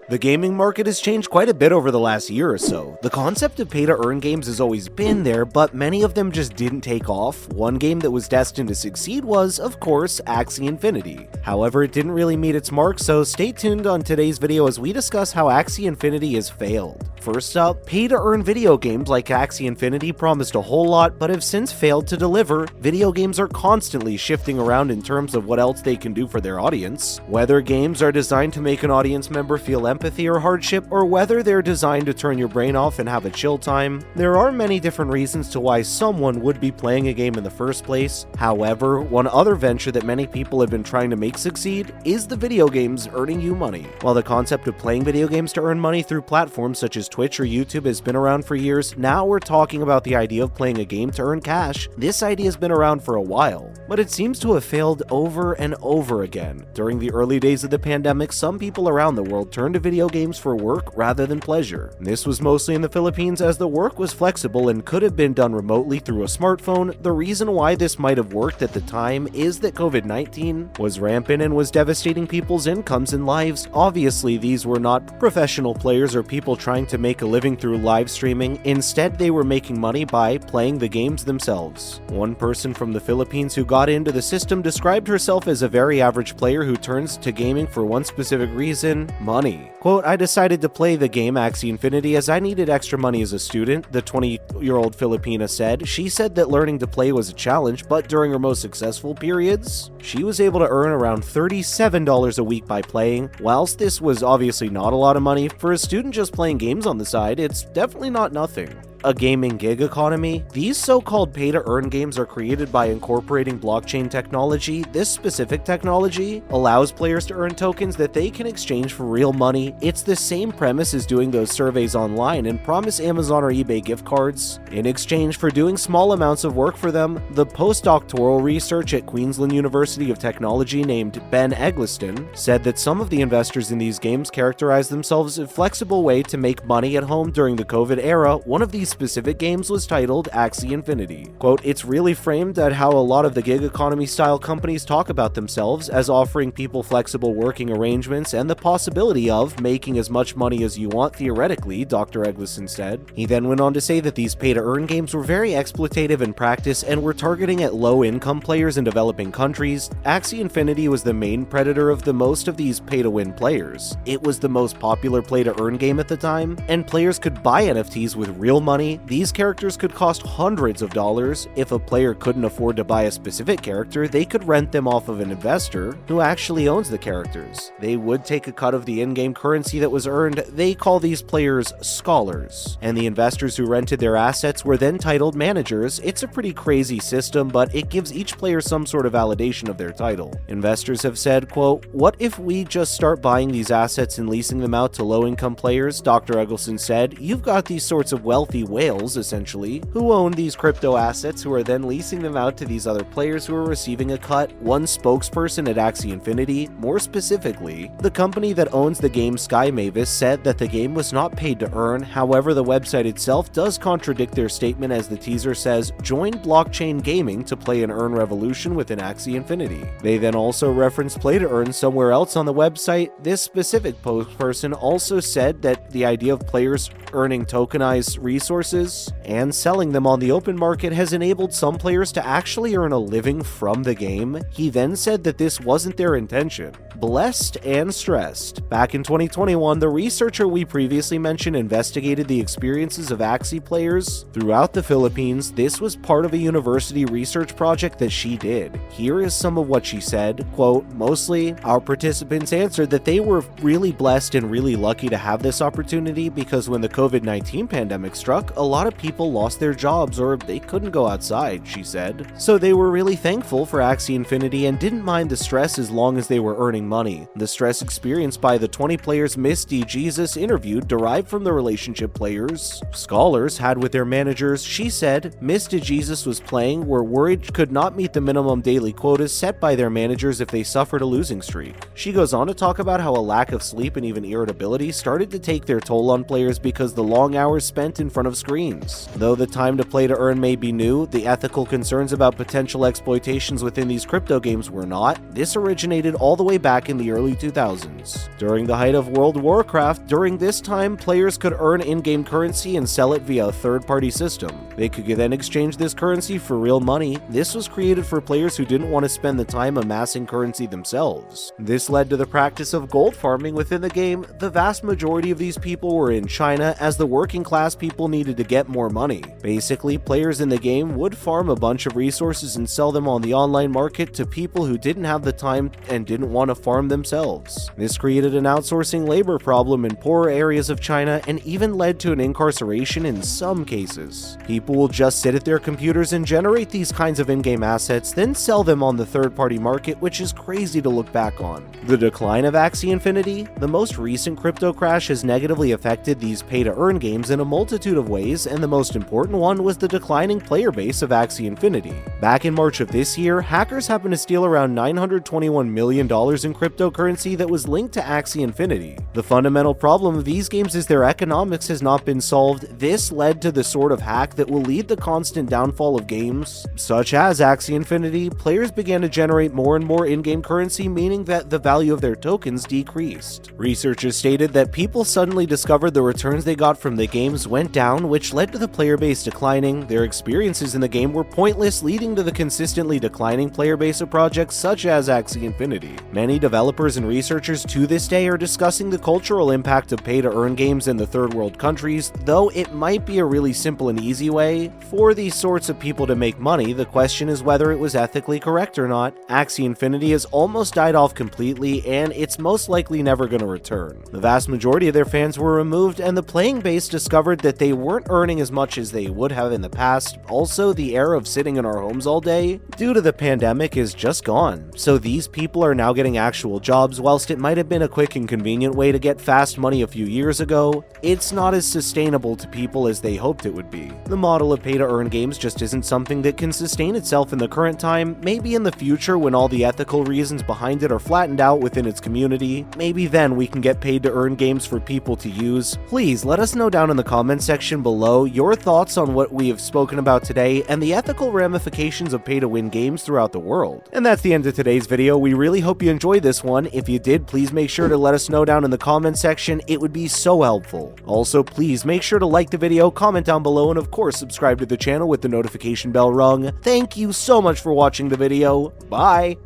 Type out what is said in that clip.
The gaming market has changed quite a bit over the last year or so. The concept of pay-to-earn games has always been there, but many of them just didn't take off. One game that was destined to succeed was, of course, Axie Infinity. However, it didn't really meet its mark, so stay tuned on today's video as we discuss how Axie Infinity has failed. First up, pay-to-earn video games like Axie Infinity promised a whole lot, but have since failed to deliver. Video games are constantly shifting around in terms of what else they can do for their audience. Whether games are designed to make an audience member feel empathy or hardship, or whether they're designed to turn your brain off and have a chill time, there are many different reasons to why someone would be playing a game in the first place. However, one other venture that many people have been trying to make succeed is the video games earning you money. While the concept of playing video games to earn money through platforms such as Twitch or YouTube has been around for years, now we're talking about the idea of playing a game to earn cash. This idea has been around for a while, but it seems to have failed over and over again. During the early days of the pandemic, some people around the world turned to video games for work rather than pleasure. This was mostly in the Philippines as the work was flexible and could have been done remotely through a smartphone. The reason why this might have worked at the time is that COVID-19 was rampant and was devastating people's incomes and lives. Obviously, these were not professional players or people trying to make a living through live streaming. Instead, they were making money by playing the games themselves. One person from the Philippines who got into the system described herself as a very average player who turns to gaming for one specific reason: money. Quote, "I decided to play the game Axie Infinity as I needed extra money as a student," the 20-year-old Filipina said. She said that learning to play was a challenge, but during her most successful periods, she was able to earn around $37 a week by playing. Whilst this was obviously not a lot of money, for a student just playing games on the side, it's definitely not nothing. A gaming gig economy? These so-called pay-to-earn games are created by incorporating blockchain technology. This specific technology allows players to earn tokens that they can exchange for real money. It's the same premise as doing those surveys online and promise Amazon or eBay gift cards in exchange for doing small amounts of work for them. The postdoctoral research at Queensland University of Technology named Ben Eggleston said that some of the investors in these games characterize themselves as a flexible way to make money at home during the COVID era. One of these specific games was titled Axie Infinity. Quote, "It's really framed at how a lot of the gig economy style companies talk about themselves as offering people flexible working arrangements and the possibility of making as much money as you want theoretically," Dr. Eggleston said. He then went on to say that these pay-to-earn games were very exploitative in practice and were targeting at low-income players in developing countries. Axie Infinity was the main predator of the most of these pay-to-win players. It was the most popular play-to-earn game at the time, and players could buy NFTs with real money. These characters could cost hundreds of dollars. If a player couldn't afford to buy a specific character, they could rent them off of an investor who actually owns the characters. They would take a cut of the in-game currency that was earned. They call these players scholars, and the investors who rented their assets were then titled managers. It's a pretty crazy system, but it gives each player some sort of validation of their title. Investors have said, quote, "What if we just start buying these assets and leasing them out to low-income players?" Dr. Eggleston said. "You've got these sorts of wealthy whales, essentially, who own these crypto assets who are then leasing them out to these other players who are receiving a cut." One spokesperson at Axie Infinity, more specifically, the company that owns the game Sky Mavis, said that the game was not paid to earn. However, the website itself does contradict their statement as the teaser says, "Join blockchain gaming to play an earn revolution within Axie Infinity." They then also reference play to earn somewhere else on the website. This specific person also said that the idea of players earning tokenized resources and selling them on the open market has enabled some players to actually earn a living from the game. He then said that this wasn't their intention. Blessed and stressed. Back in 2021, the researcher we previously mentioned investigated the experiences of Axie players throughout the Philippines. This was part of a university research project that she did. Here is some of what she said. Quote, "Mostly, our participants answered that they were really blessed and really lucky to have this opportunity because when the COVID-19 pandemic struck, a lot of people lost their jobs or they couldn't go outside," she said. So they were really thankful for Axie Infinity and didn't mind the stress as long as they were earning money. The stress experienced by the 20 players Miss DeJesus interviewed derived from the relationship players scholars had with their managers. She said Miss DeJesus was playing were worried could not meet the minimum daily quotas set by their managers if they suffered a losing streak. She goes on to talk about how a lack of sleep and even irritability started to take their toll on players because the long hours spent in front of of screens. Though the time to play to earn may be new, the ethical concerns about potential exploitations within these crypto games were not. This originated all the way back in the early 2000s. During the height of World of Warcraft, during this time, players could earn in-game currency and sell it via a third-party system. They could then exchange this currency for real money. This was created for players who didn't want to spend the time amassing currency themselves. This led to the practice of gold farming within the game. The vast majority of these people were in China, as the working class people needed to get more money. Basically, players in the game would farm a bunch of resources and sell them on the online market to people who didn't have the time and didn't want to farm themselves. This created an outsourcing labor problem in poorer areas of China and even led to an incarceration in some cases. People will just sit at their computers and generate these kinds of in-game assets, then sell them on the third-party market, which is crazy to look back on. The decline of Axie Infinity. The most recent crypto crash has negatively affected these pay-to-earn games in a multitude of ways, and the most important one was the declining player base of Axie Infinity. Back in March of this year, hackers happened to steal around $921 million in cryptocurrency that was linked to Axie Infinity. The fundamental problem of these games is their economics has not been solved. This led to the sort of hack that will lead the constant downfall of games such as Axie Infinity. Players began to generate more and more in-game currency, meaning that the value of their tokens decreased. Researchers stated that people suddenly discovered the returns they got from the games went down, which led to the player base declining. Their experiences in the game were pointless, leading to the consistently declining player base of projects such as Axie Infinity. Many developers and researchers to this day are discussing the cultural impact of pay-to-earn games in the third world countries. Though it might be a really simple and easy way for these sorts of people to make money, the question is whether it was ethically correct or not. Axie Infinity has almost died off completely, and it's most likely never going to return. The vast majority of their fans were removed, and the playing base discovered that they weren't earning as much as they would have in the past. Also, the era of sitting in our homes all day due to the pandemic is just gone. So these people are now getting actual jobs. Whilst it might have been a quick and convenient way to get fast money a few years ago, it's not as sustainable to people as they hoped it would be. The model of pay-to-earn games just isn't something that can sustain itself in the current time. Maybe in the future, when all the ethical reasons behind it are flattened out within its community, maybe then we can get paid to earn games for people to use. Please let us know down in the comments section below your thoughts on what we have spoken about today and the ethical ramifications of pay-to-win games throughout the world. And that's the end of today's video. We really hope you enjoyed this one. If you did, please make sure to let us know down in the comments section. It would be so helpful. Also, please make sure to like the video, comment down below, and of course subscribe to the channel with the notification bell rung. Thank you so much for watching the video. Bye!